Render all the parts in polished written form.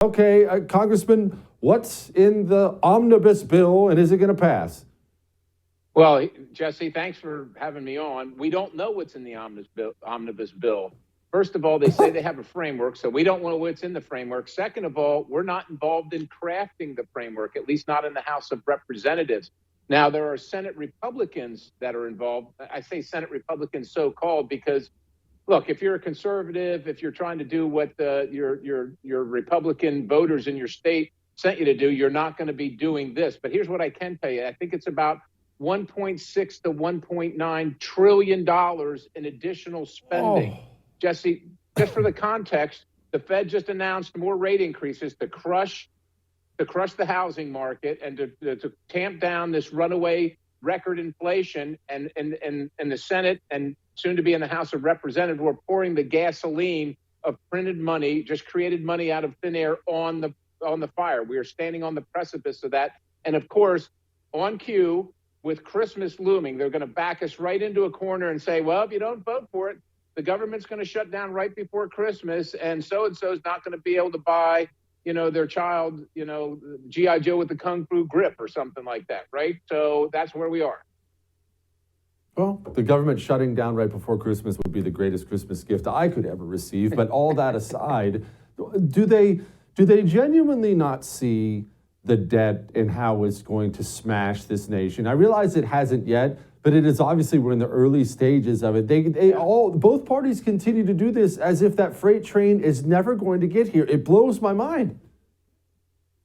Okay, Congressman, what's in the omnibus bill and is it going to pass? Well, Jesse, thanks for having me on. We don't know what's in the omnibus bill. First of all, they say they have a framework, so we don't know what's in the framework. Second of all, we're not involved in crafting the framework, at least not in the House of Representatives. Now, there are Senate Republicans that are involved. I say Senate Republicans so-called because, look, if you're a conservative, if you're trying to do what your Republican voters in your state sent you to do, you're not going to be doing this. But here's what I can tell you. I think it's about $1.6 to $1.9 trillion in additional spending. Oh. Jesse, just for the context, the Fed just announced more rate increases to crush the housing market and to tamp down this runaway record inflation. And the Senate and soon to be in the House of Representatives, we're pouring the gasoline of printed money, just created money out of thin air on the fire. We are standing on the precipice of that. And of course, on cue, with Christmas looming, they're going to back us right into a corner and say, well, if you don't vote for it, the government's going to shut down right before Christmas, and so-and-so is not going to be able to buy, their child, G.I. Joe with the Kung Fu grip or something like that, right? So that's where we are. Well, the government shutting down right before Christmas would be the greatest Christmas gift I could ever receive. But all that aside, do they genuinely not see the debt and how it's going to smash this nation? I realize it hasn't yet, but it is obviously we're in the early stages of it. Both parties continue to do this as if that freight train is never going to get here. It blows my mind.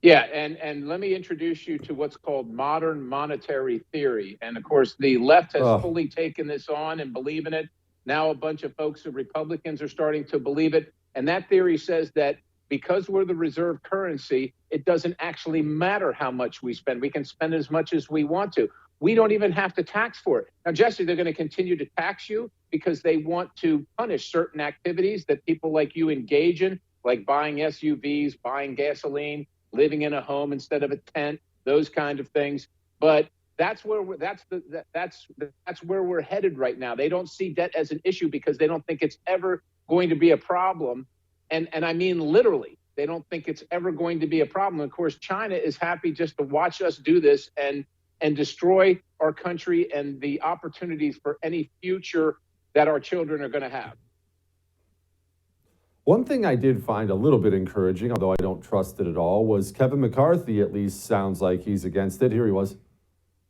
Yeah, and let me introduce you to what's called modern monetary theory. And of course, the left has fully taken this on and believe in it. Now a bunch of folks, the Republicans, are starting to believe it. And that theory says that because we're the reserve currency, it doesn't actually matter how much we spend. We can spend as much as we want to. We don't even have to tax for it. Now, Jesse, they're going to continue to tax you because they want to punish certain activities that people like you engage in, like buying SUVs, buying gasoline, living in a home instead of a tent, those kind of things. But that's where we're headed right now. They don't see debt as an issue because they don't think it's ever going to be a problem. And I mean, literally, they don't think it's ever going to be a problem. Of course, China is happy just to watch us do this and destroy our country and the opportunities for any future that our children are going to have. One thing I did find a little bit encouraging, although I don't trust it at all, was Kevin McCarthy at least sounds like he's against it. Here he was.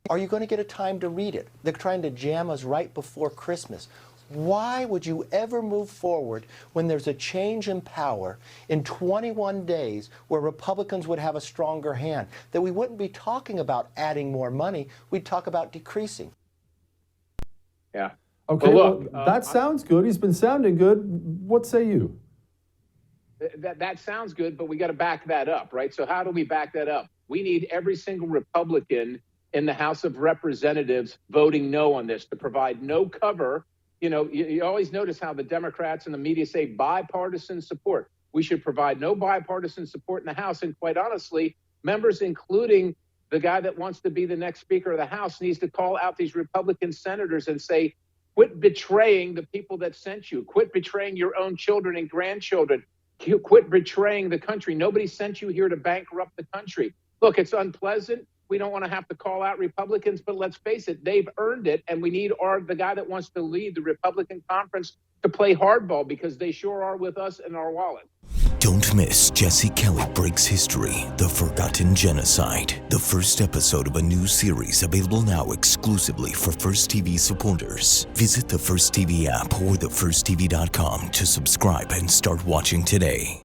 Are you going to get a time to read it? They're trying to jam us right before Christmas. Why would you ever move forward when there's a change in power in 21 days where Republicans would have a stronger hand? That we wouldn't be talking about adding more money, we'd talk about decreasing. Yeah. Okay, well, look, that sounds good. He's been sounding good. What say you? That sounds good, but we got to back that up, right? So how do we back that up? We need every single Republican in the House of Representatives voting no on this to provide no cover. You always notice how the Democrats and the media say bipartisan support. We should provide no bipartisan support in the House. And quite honestly, members, including the guy that wants to be the next Speaker of the House, needs to call out these Republican senators and say, quit betraying the people that sent you. Quit betraying your own children and grandchildren. Quit betraying the country. Nobody sent you here to bankrupt the country. Look, it's unpleasant. We don't want to have to call out Republicans, but let's face it, they've earned it. And we need the guy that wants to lead the Republican conference to play hardball because they sure are with us in our wallet. Don't miss Jesse Kelly Breaks History, The Forgotten Genocide, the first episode of a new series available now exclusively for First TV supporters. Visit the First TV app or thefirsttv.com to subscribe and start watching today.